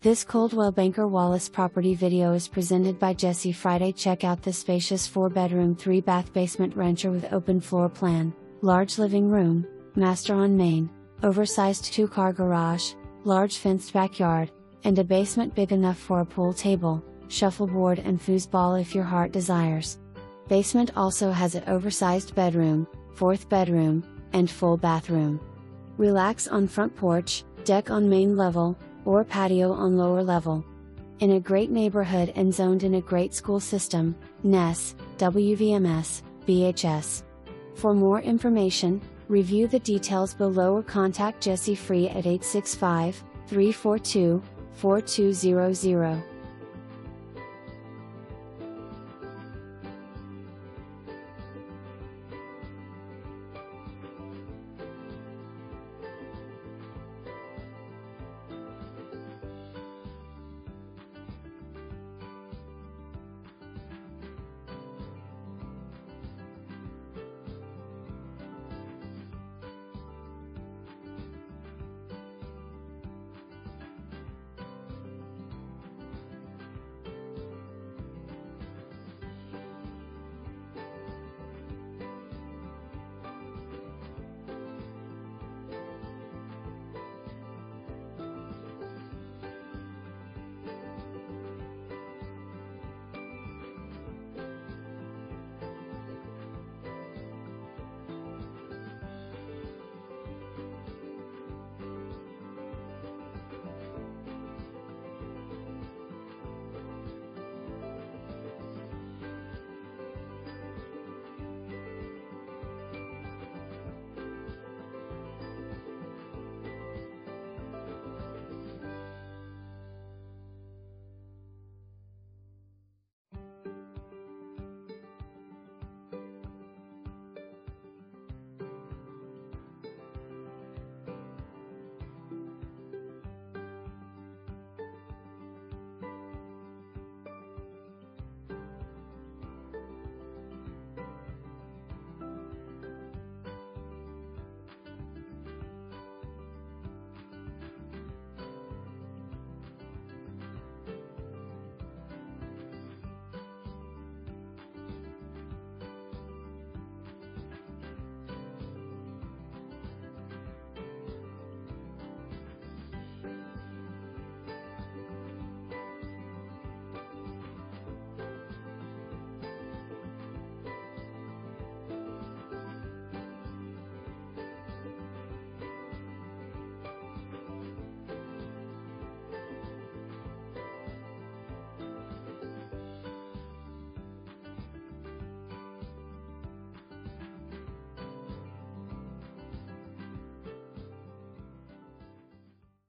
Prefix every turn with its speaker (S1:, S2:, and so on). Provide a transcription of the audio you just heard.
S1: This Coldwell Banker Wallace property video is presented by Jessie Fri. Check out this spacious 4-bedroom 3-bath basement rancher with open floor plan, large living room, master on main, oversized 2-car garage, large fenced backyard, and a basement big enough for a pool table, shuffleboard and foosball if your heart desires. Basement also has an oversized bedroom, 4th bedroom, and full bathroom. Relax on front porch, deck on main level, or patio on lower level. In a great neighborhood and zoned in a great school system, NES, WVMS, BHS. For more information, review the details below or contact Jessie Fri at 865-342-4200.